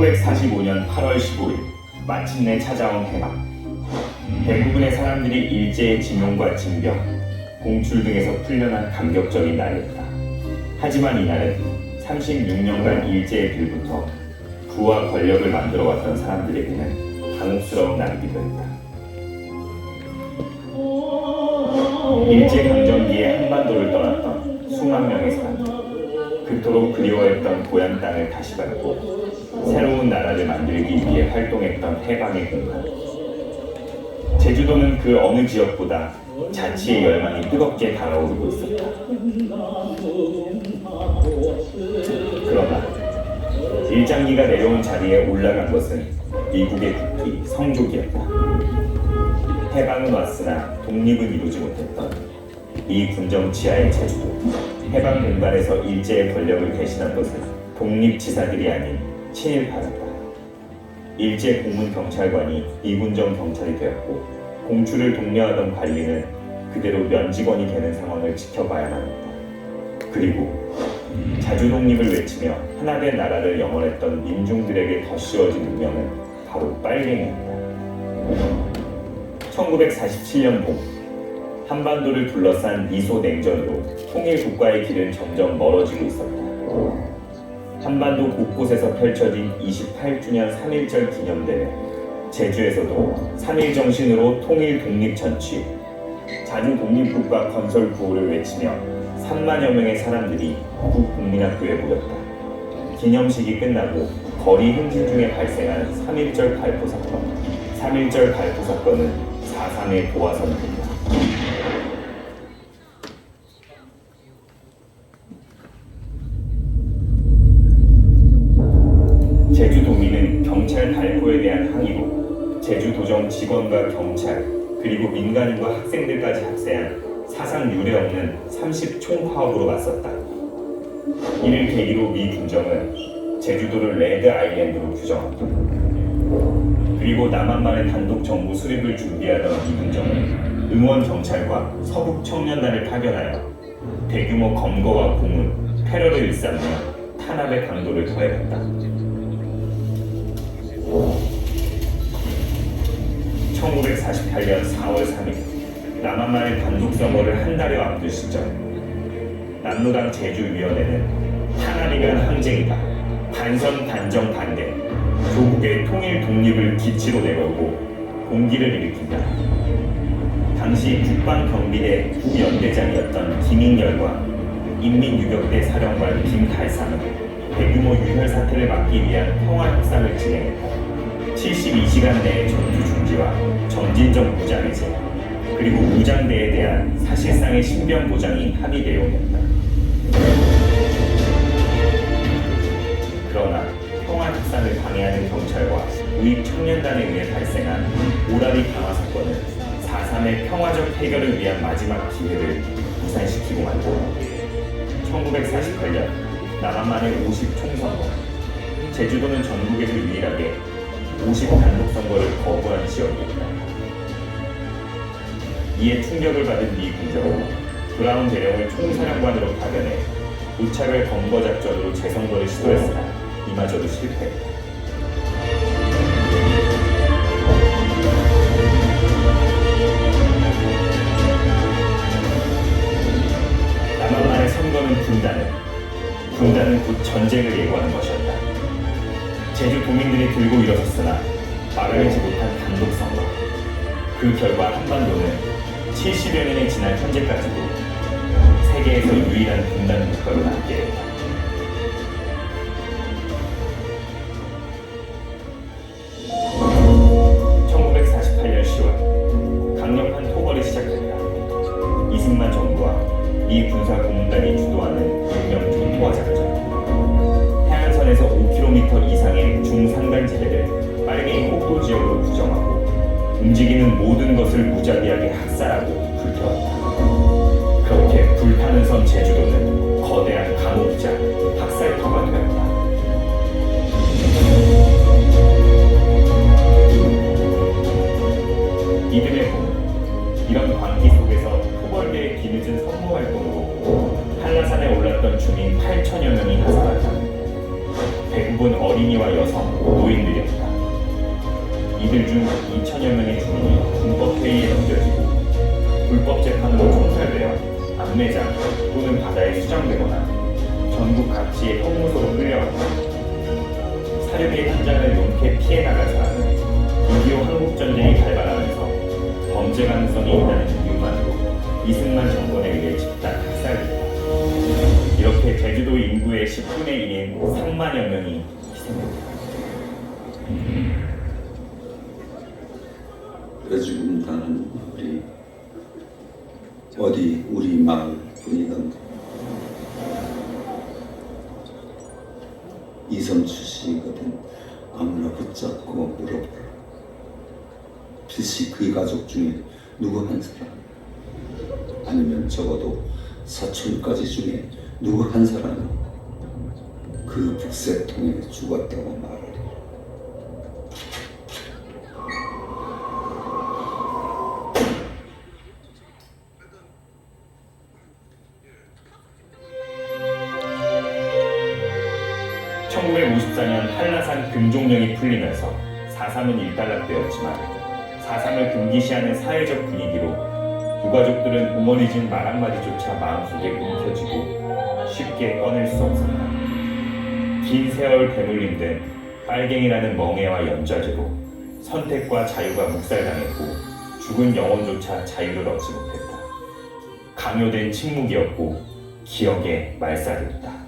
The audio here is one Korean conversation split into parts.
1945년 8월 15일 마침내 찾아온 해방. 대부분의 사람들이 일제의 징용과 징병, 공출 등에서 풀려난 감격적인 날이었다. 하지만 이날은 36년간 일제의 길부터 부와 권력을 만들어왔던 사람들에게는 당혹스러운 날이기도 했다. 일제강점기에 한반도를 떠났던 수만 명의 사람들, 그토록 그리워했던 고향 땅을 다시 밟고 새로운 나라를 만들기 위해 활동했던 해방의 공간. 제주도는 그 어느 지역보다 자치의 열망이 뜨겁게 달아오르고 있었다. 그러나 일장기가 내려온 자리에 올라간 것은 미국의 국기 성족이었다. 해방은 왔으나 독립은 이루지 못했던 이 군정 지하의 제주도. 해방 공간에서 일제의 권력을 대신한 것은 독립지사들이 아닌 친일파였다. 일제 공문경찰관이 이군정 경찰이 되었고, 공출을 독려하던 관리는 그대로 면직원이 되는 상황을 지켜봐야만 했다. 그리고 자주 독립을 외치며 하나된 나라를 영원했던 민중들에게 덧씌워진 운명은 바로 빨갱이였다. 1947년 봄, 한반도를 둘러싼 미소 냉전으로 통일 국가의 길은 점점 멀어지고 있었다. 한반도 곳곳에서 펼쳐진 28주년 3.1절 기념대회, 제주에서도 3.1 정신으로 통일 독립 전취, 자주 독립국가 건설 구호를 외치며 3만여 명의 사람들이 국국민학교에 모였다. 기념식이 끝나고 거리 행진 중에 발생한 3.1절 발포 사건. 3.1절 발포 사건은 4.3의 도화선입니다. 제주도민은 경찰 발포에 대한 항의로 제주도정 직원과 경찰, 그리고 민간인과 학생들까지 합세한 사상 유례 없는 30총 파업으로 맞섰다. 이를 계기로 미 군정은 제주도를 레드 아일랜드로 규정했다. 그리고 남한만의 단독 정부 수립을 준비하던 미 군정은 응원 경찰과 서북 청년단을 파견하여 대규모 검거와 고문, 테러를 일삼며 탄압의 강도를 더해갔다. 1948년 4월 3일, 남한만의 단독 선거를 한 달여 앞둔 시점, 남로당 제주위원회는 탄압이 면 항쟁이다, 단선 단정 반대, 조국의 통일 독립을 기치로 내걸고 공기를 일으킨다. 당시 국방경비대 부연대장이었던 김익열과 인민유격대 사령관 김달삼은 대규모 유혈 사태를 막기 위한 평화 협상을 진행했다. 72시간 내의 전투 중지와 정진정 무장 해제, 그리고 무장대에 대한 사실상의 신변 보장이 합의 내용이었다. 그러나 평화 협상을 방해하는 경찰과 우익 청년단에 의해 발생한 오라리 강화 사건은 4.3의 평화적 해결을 위한 마지막 기회를 무산시키고 말고 1948년 남한만의 50 총선거, 제주도는 전국에서 유일하게 50 단독 선거를 거부한 지역이었다. 이에 충격을 받은 미 군정은 브라운 대령을 총사령관으로 파견해 무차별 검거 작전으로 재선거를 시도했으나 이마저도 실패했다. 남한만의 선거는 분단은 곧 전쟁을 예고하는 것이었다. 제주 도민들이 들고 일어섰으나 막아내지 못한 단독 선거. 그 결과 한반도는 70여 년이 지난 현재까지도 세계에서 유일한 분단 국가로 남게 됐다. 강력한 토벌이 시작됐다. 이승만 정부와 미 군사 고문단이 주도하는 일명 조토화 작전. 해안선에서 5km 이상의 중산간지대를 빨갱이 꼭도 지역으로 규정하고 움직이는 모든 것을 무자비하게 학살하고 불태웠다. 그렇게 불타는 섬 제주도는 거대한 감옥자, 학살터가 되었다. 이듬해 봄, 이런 광기 속에서 토벌대의 뒤늦은 선거 활동으로 한라산에 올랐던 주민 8천여 명이 하살하다. 대부분 대부분 어린이와 여성, 노인들이었다. 이들 중 2천여 명의 주민이 군법회의에 넘겨지고 불법 재판으로 총살되어 안매장 또는 바다에 수장되거나 전국 각지의 형무소로 끌려갔다. 사륙의 현장을 용케 피해 나간 사람은 6.25 한국전쟁이 발발하면서 범죄 가능성이 있다는 이유만으로 이승만 정권에 의해 집단 학살됐다. 이렇게 제주도 인구의 10분의 1인 3만여 명이 희생됐다. 지금 나는 어디 우리 마을 분이든 이성 출신이거든 아무나 붙잡고 물어보라. 필시 그 가족 중에 누구 한 사람 아니면 적어도 사촌까지 중에 누구 한 사람은 그 북새통에 죽었다고 말하리. (1954년) 한라산 금종령이 풀리면서 4.3은 일단락되었지만 4.3을 금기시하는 사회적 분위기로 유가족들은 어머니진 말 한마디조차 마음속에 움켜쥐고 쉽게 꺼낼 수 없었다. 긴 세월 배물림된 빨갱이라는 멍해와 연좌제로 선택과 자유가 묵살당했고 죽은 영혼조차 자유를 얻지 못했다. 강요된 침묵이었고 기억의 말살이었다.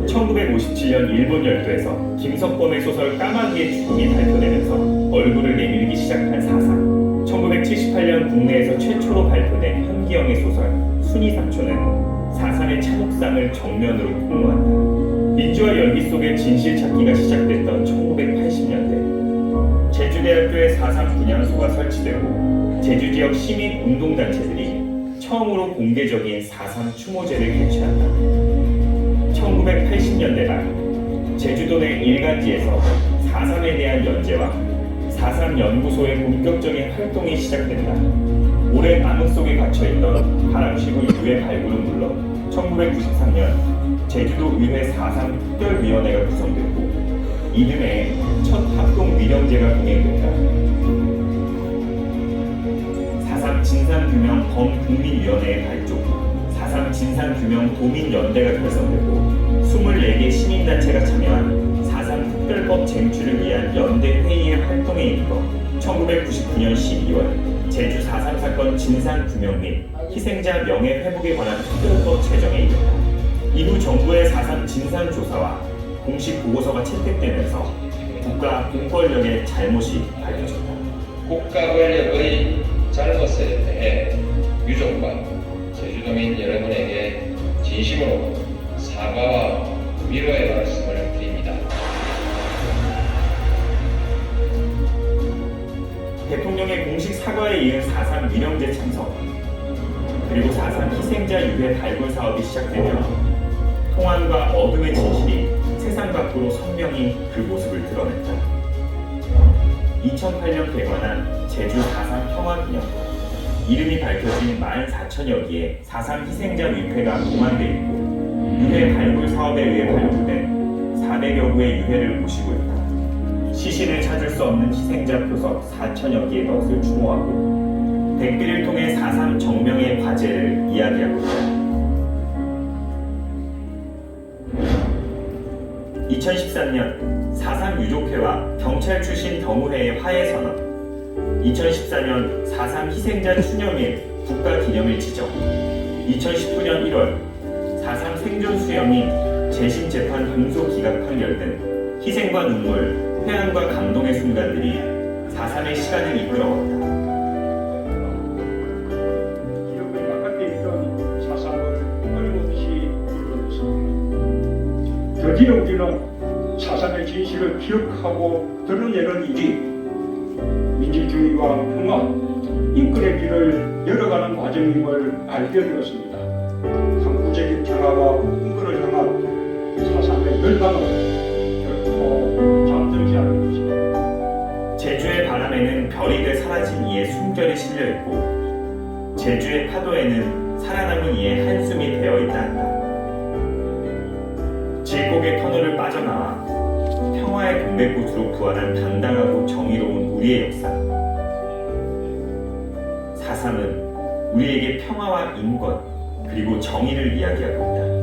1957년 일본 열도에서 김석범의 소설 까마귀의 죽음이 발표되면서 얼굴을 내밀기 시작한 4.3. 1978년 국내에서 최초로 발표된 현기영의 소설 순이삼초는 4.3의 참혹상을 정면으로 폭로한다. 민주화 열기 속에 진실 찾기가 시작됐던 1980년대 제주대학교에 4.3 분향소가 설치되고 제주지역 시민 운동단체들이 처음으로 공개적인 4.3 추모제를 개최한다. 1980년대 말 제주도 내 일간지에서 4.3에 대한 연재와 4.3 연구소의 본격적인 활동이 시작된다. 오랜 암흑 속에 갇혀있던 바람시구 유해 발굴은 물론 1993년 제주도 의회 4.3 특별위원회가 구성됐고 이듬해 첫 합동 위령제가 동행됐다. 4.3 진상규명 범국민위원회의 발족, 4.3 진상규명 도민연대가 결성되고 24개 시민단체가 참여한 4.3 특별법 쟁취를 위한 연대회의의 활동에 이르러 1999년 12월 제주 4.3 사건 진상규명 및 희생자 명예회복에 관한 특별법 제정에 이른다. 이후 정부의 4.3 진상조사와 공식 보고서가 채택되면서 국가 공권력의 잘못이 밝혀졌다. 국가 권력의 잘못에 대해 유족과 제주도민 여러분에게 진심으로 사과와 위로의 말씀을 드립니다. 대통령의 공식 사과에 이은 4.3 위령제 참석, 그리고 4.3 희생자 유해 발굴 사업이 시작되며 통한과 어둠의 진실이 세상 밖으로 선명히 그 모습을 드러냈다. 2008년 개관한 제주 4.3 평화기념관, 이름이 밝혀진 14,000여 개의 4.3 희생자 위패가 공안돼 있고 유해 발굴 사업에 의해 발굴된 400여 구의 유해를 모시고 있다. 시신을 찾을 수 없는 희생자 표석 4,000여 개의 넋을 추모하고 백비를 통해 4.3 정명의 과제를 이야기하고 있다. 2013년 4.3 유족회와 경찰 출신 경우회의 화해선언, 2014년 4.3 희생자 추념일 국가기념일 지정, 2019년 1월 4.3 생존수령이 재심재판 공소기각 판결 등 희생과 눈물, 회한과 감동의 순간들이 4.3의 시간을 이끌어왔다. 기억을 바깥에 있던 4.3을 끊임없이 이루어냈습니다. 드디어 우리는 4.3의 진실을 기억하고 드러내는 일이 민주주의와 평화, 인권의 길을 열어가는 과정임을 알게 되었습니다. 항구적인 평화와 인권을 향한 4.3의 열망은 결코 잠들지 않을 것입니다. 제주의 바람에는 별이 돼 사라진 이의 숨결이 실려있고 제주의 파도에는 살아남은 이의 한숨이 배어있다 한다. 질곡의 터널을 빠져나와 평화의 동백꽃으로 부활한 당당하고 정의로운 우리의 역사. 4.3은 우리에게 평화와 인권 그리고 정의를 이야기하고 있다.